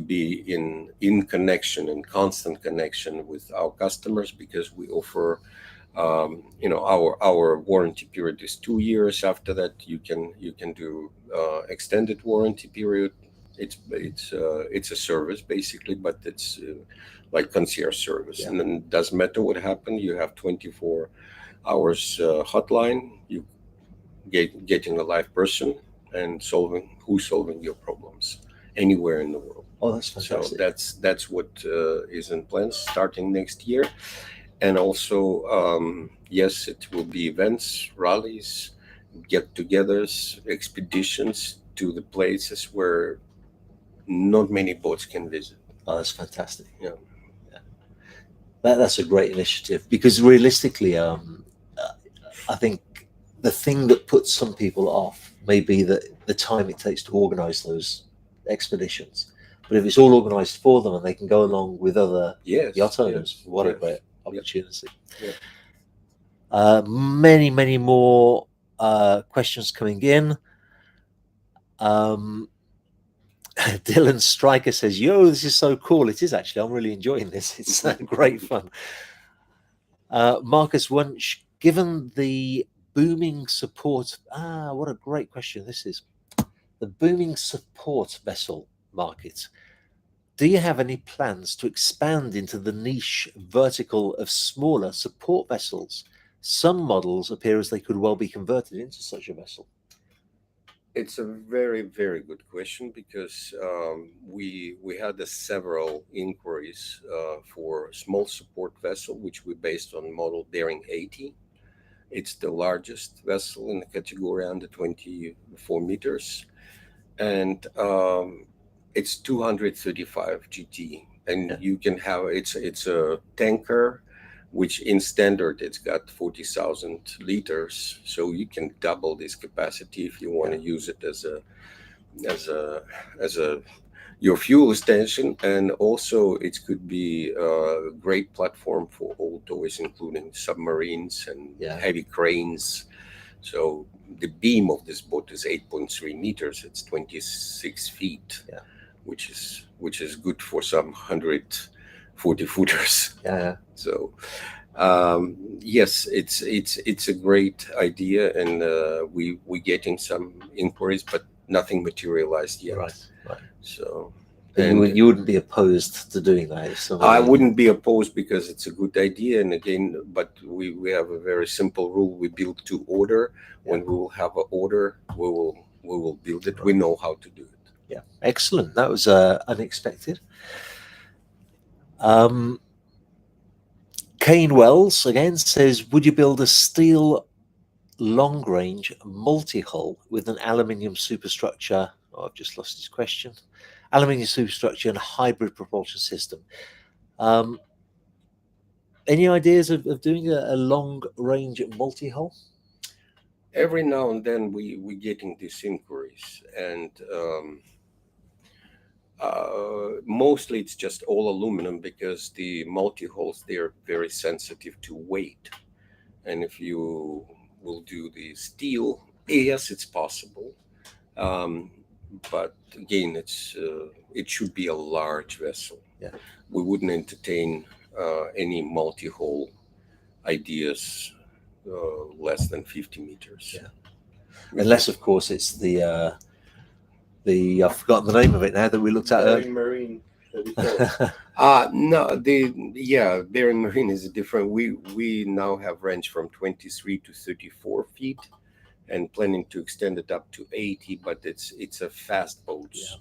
be in connection, in constant connection with our customers, because we offer our warranty period is 2 years. After that, you can do extended warranty period. It's a service basically, but it's like concierge service. Yeah. And then it doesn't matter what happened. You have 24 hours hotline. You getting a live person and solving your problems anywhere in the world. Oh, that's fantastic. So that's what is in plans starting next year. And also, yes, it will be events, rallies, get-togethers, expeditions to the places where not many boats can visit. Oh, that's fantastic. Yeah. That's a great initiative, because realistically, I think the thing that puts some people off may be that the time it takes to organise those expeditions. But if it's all organised for them and they can go along with other yacht owners, what a great opportunity. Yeah. Many more questions coming in. Dylan Striker says, yo, this is so cool. It is actually. I'm really enjoying this. It's great fun. Marcus Wunsch, given the booming support, what a great question this is. The booming support vessel market. Do you have any plans to expand into the niche vertical of smaller support vessels? Some models appear as they could well be converted into such a vessel. It's a very, very good question, because we had several inquiries for small support vessel, which we based on model Bering 80. It's the largest vessel in the category under 24 meters, and it's 235 GT, and you can have it's a tanker, which in standard it's got 40,000 liters, so you can double this capacity if you want to use it as a your fuel station. And also it could be a great platform for all toys, including submarines and heavy cranes. So the beam of this boat is 8.3 meters. It's 26 feet, which is good for some 140 footers. So yes, it's a great idea, and we're getting some inquiries, but nothing materialized yet. Right. So you wouldn't be opposed to doing that? I wouldn't be opposed, because it's a good idea. And again, but we have a very simple rule: we build to order. When we will have an order, we will build it. We know how to do it. Yeah, excellent. That was unexpected. Kane Wells again says, would you build a steel long range multi-hull with an aluminium superstructure? Oh, I've just lost his question. Aluminium superstructure and hybrid propulsion system. Any ideas of doing a long range multi-hull? Every now and then we're getting these inquiries, and mostly it's just all aluminum, because the multi-hulls, they're very sensitive to weight. And if you will do the steel, yes, it's possible, but again, it should be a large vessel. We wouldn't entertain any multi-hull ideas less than 50 meters. Unless, of course, it's the I've forgotten the name of it now that we looked at. Marine. No, Bering Marine is different. We now have range from 23 to 34 feet, and planning to extend it up to 80. But it's a fast boats. Yeah.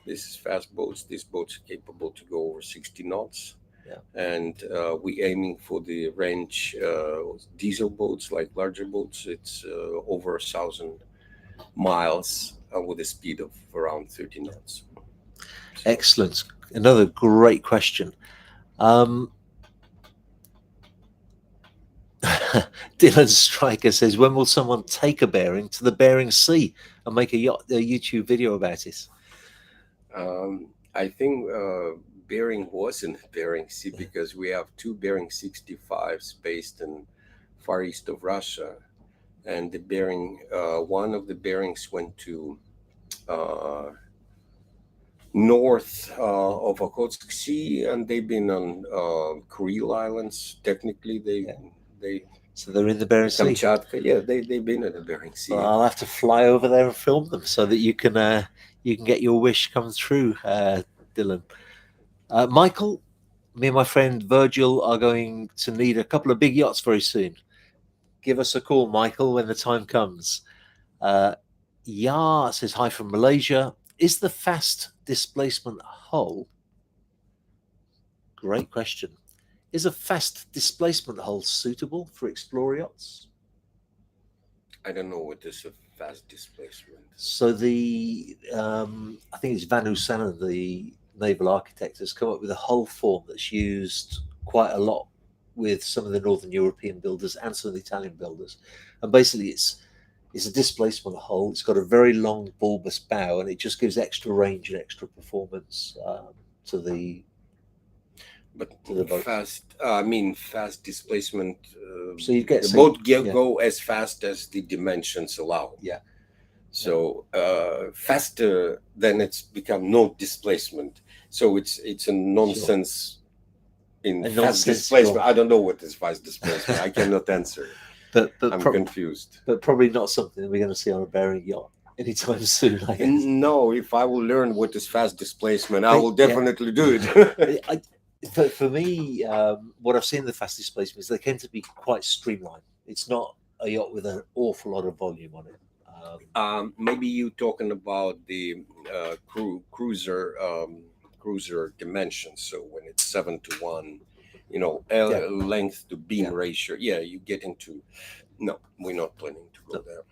This is fast boats. These boats are capable to go over 60 knots. Yeah. And we aiming for the range diesel boats, like larger boats. It's over 1,000 miles with a speed of around 30 knots. So, Excellent. Another great question. Dylan Striker says, when will someone take a Bering to the Bering Sea and make a YouTube video about it? I think Bering was in the Bering Sea because we have two Bering 65s based in far east of Russia, and the Bering one of the Berings went to north of Okhotsk Sea, and they've been on Kuril Islands. Technically, so they're in the Bering Sea. Kamchatka, yeah, they've been in the Bering Sea. Well, I'll have to fly over there and film them so that you can get your wish come true, Dylan. Michael, me and my friend Virgil are going to need a couple of big yachts very soon. Give us a call, Michael, when the time comes. Ya says hi from Malaysia. Is the fast displacement hull? Great question. Is a fast displacement hull suitable for explorer yachts? I don't know what is a fast displacement. So I think it's Van Hoosanen, the naval architect, has come up with a hull form that's used quite a lot with some of the Northern European builders and some of the Italian builders. And basically it's a displacement hull. It's got a very long bulbous bow, and it just gives extra range and extra performance to the boat. Fast displacement. So you get the boat go as fast as the dimensions allow. Yeah. So faster, then it's become no displacement. So it's a nonsense. Sure. Fast displacement. I don't know what is fast displacement. I cannot answer. But I'm confused. But probably not something that we're going to see on a Bering yacht anytime soon, I guess. No, if I will learn what is fast displacement, I will definitely do it. For me, what I've seen in the fast displacement is they tend to be quite streamlined. It's not a yacht with an awful lot of volume on it. Maybe you talking about the cruiser dimensions. So when it's 7:1, length to beam ratio. Yeah, you get into. No, we're not planning to go there.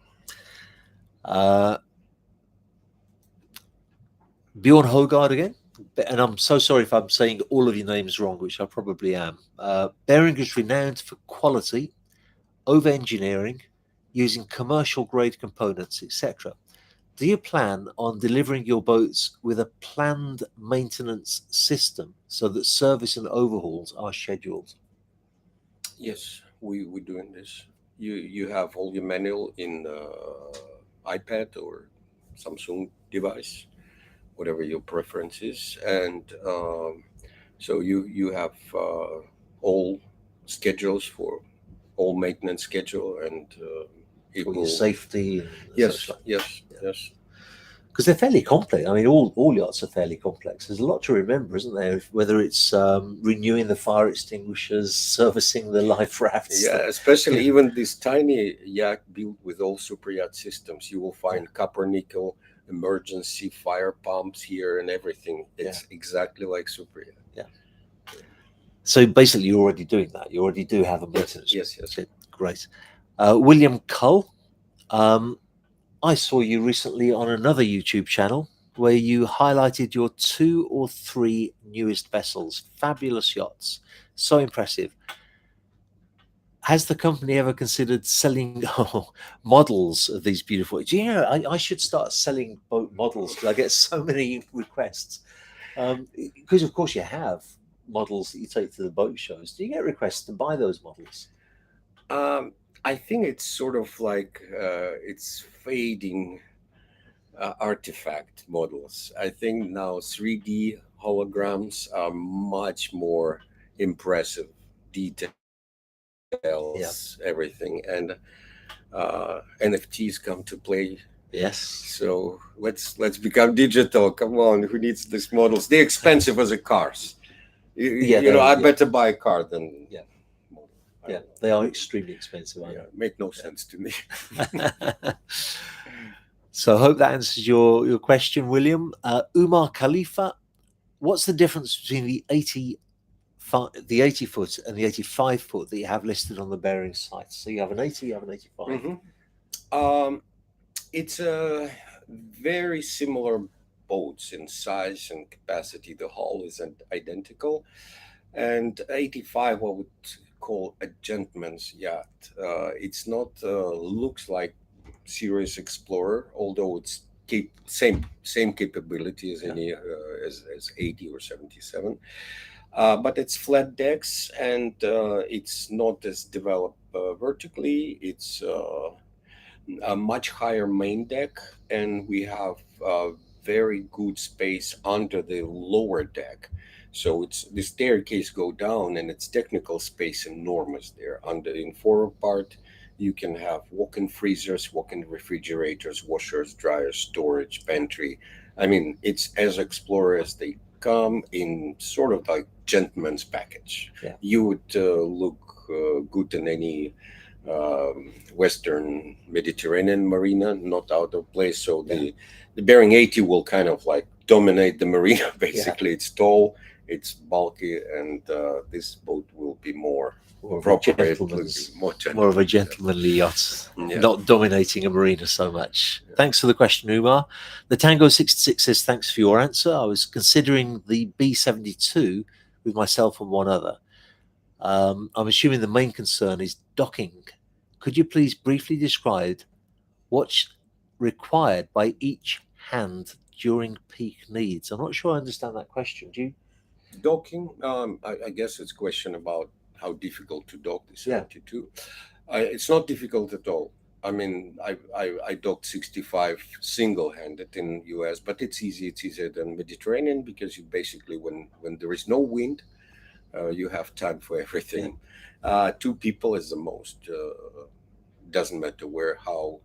Bjorn Hogard again. And I'm so sorry if I'm saying all of your names wrong, which I probably am. Bering is renowned for quality, over-engineering, using commercial grade components, etc. Do you plan on delivering your boats with a planned maintenance system so that service and overhauls are scheduled? Yes, we're doing this. You have all your manual in iPad or Samsung device, whatever your preference is, and so you have all schedules for all maintenance schedule, and for your safety. Yes. Because they're fairly complex. I mean, all yachts are fairly complex. There's a lot to remember, isn't there? Whether it's renewing the fire extinguishers, servicing the life rafts. Yeah, especially even this tiny yacht built with all Superyacht systems, you will find copper nickel emergency fire pumps here and everything. It's exactly like Superyacht. Yeah. So basically, you're already doing that. You already do have a maintenance. Yes. Great. William Cull. I saw you recently on another YouTube channel where you highlighted your 2 or 3 newest vessels. Fabulous yachts. So impressive. Has the company ever considered selling models of these beautiful? Do you know, I should start selling boat models because I get so many requests. Because of course you have models that you take to the boat shows. Do you get requests to buy those models? I think it's sort of like it's fading artifact models. I think now 3D holograms are much more impressive, details, everything, and NFTs come to play. Yes. So let's become digital. Come on, who needs these models? They're expensive as a cars. you know, I better buy a car than Yeah. motor. Yeah, they are extremely expensive. Yeah, make no sense to me. So I hope that answers your question, William. Umar Khalifa, what's the difference between the 80 foot and the 85 foot that you have listed on the Bering site? So you have an 80, you have an 85. It's a very similar boats in size and capacity. The hull is identical, and 85 I would call a gentleman's yacht. It's not looks like serious explorer, although it's same capability as any as 80 or 77. But it's flat decks, and it's not as developed vertically. It's a much higher main deck, and we have very good space under the lower deck. So it's the staircase go down, and it's technical space enormous there. Under in forward part, you can have walk-in freezers, walk-in refrigerators, washers, dryers, storage, pantry. I mean, it's as explorer as they come, in sort of like gentleman's package. Yeah. You would look good in any Western Mediterranean marina, not out of place. So the Bering 80 will kind of like dominate the marina. Basically, it's tall, it's bulky, and this boat will be more of a gentlemanly yacht, not dominating a marina so much. Thanks for the question, Umar. The Tango 66 says, thanks for your answer. I was considering the B72 with myself and one other. I'm assuming the main concern is docking. Could you please briefly describe what's required by each hand during peak needs? I'm not sure I understand that question. Do you? Docking, I guess it's a question about how difficult to dock the 72. It's not difficult at all. I mean, I docked 65 single-handed in US, but it's easy. It's easier than Mediterranean, because you basically, when there is no wind, you have time for everything. Two people is the most. Doesn't matter how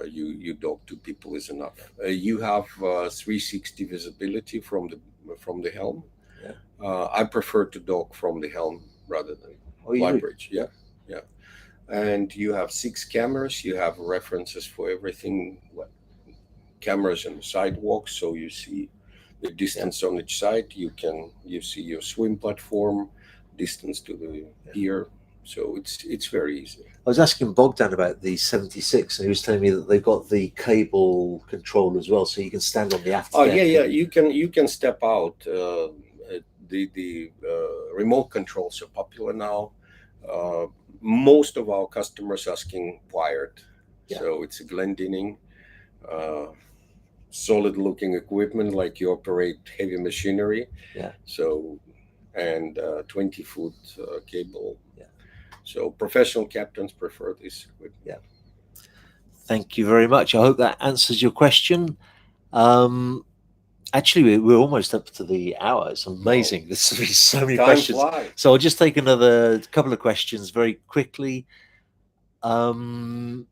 you dock. Two people is enough. You have 360 visibility from the helm. I prefer to dock from the helm rather than fly bridge. Yeah. And you have 6 cameras. You have references for everything. Cameras on the sidewalk, so you see the distance on each side. You see your swim platform, distance to the pier. So it's very easy. I was asking Bogdan about the 76, and he was telling me that they've got the cable control as well, so you can stand on the aft deck. Oh yeah. You can step out. The remote controls are popular now. Most of our customers asking wired, so it's a Glendinning, solid looking equipment, like you operate heavy machinery. So, and 20-foot cable. So professional captains prefer this equipment. Thank you very much. I hope that answers your question. Actually, we're almost up to the hour. It's amazing. There's so many questions. Flies. So I'll just take another couple of questions very quickly. CP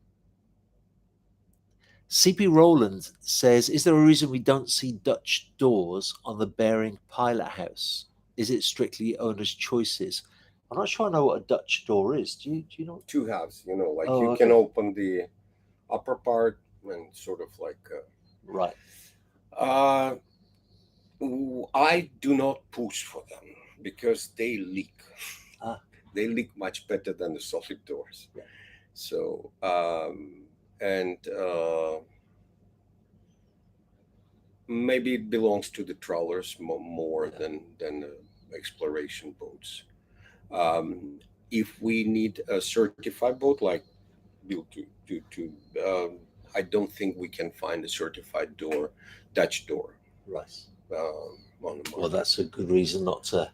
Roland says, is there a reason we don't see Dutch doors on the Bering pilot house? Is it strictly owner's choices? I'm not sure I know what a Dutch door is. Do you know? 2 halves, like you can open the upper part and sort of like right. I do not push for them because they leak. They leak much better than the solid doors. So maybe it belongs to the trawlers more than exploration boats. If we need a certified boat like built to I don't think we can find a certified Dutch door. Right. Well, that's a good reason not to.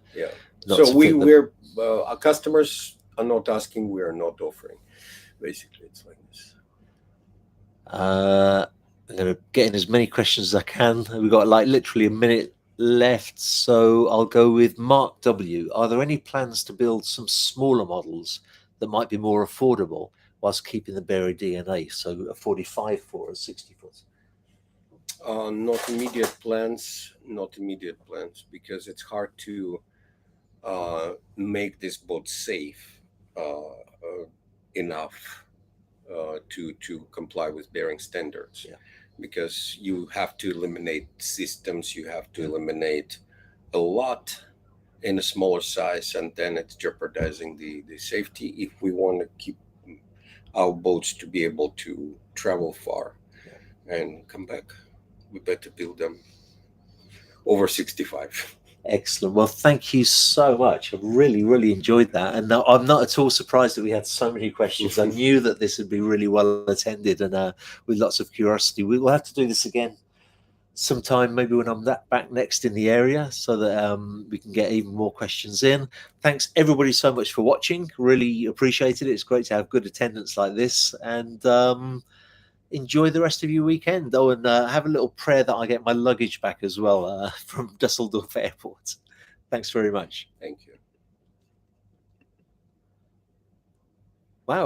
We're our customers are not asking, we are not offering. Basically, it's like this. I'm going to get in as many questions as I can. We've got like literally a minute left, so I'll go with Mark W. Are there any plans to build some smaller models that might be more affordable whilst keeping the Bering DNA? So a 45 foot or a 60 foot? Not immediate plans, because it's hard to make this boat safe enough to comply with Bering standards. Yeah. Because you have to eliminate systems, you have to eliminate a lot in a smaller size, and then it's jeopardizing the safety if we want to keep our boats to be able to travel far and come back. We better build them over 65. Excellent. Well, thank you so much. I really, really enjoyed that. And I'm not at all surprised that we had so many questions. I knew that this would be really well attended and with lots of curiosity. We will have to do this again sometime, maybe when I'm back next in the area, so that we can get even more questions in. Thanks everybody so much for watching. Really appreciated it. It's great to have good attendance like this. And enjoy the rest of your weekend. Oh, and have a little prayer that I get my luggage back as well from Dusseldorf Airport. Thanks very much. Thank you. Wow.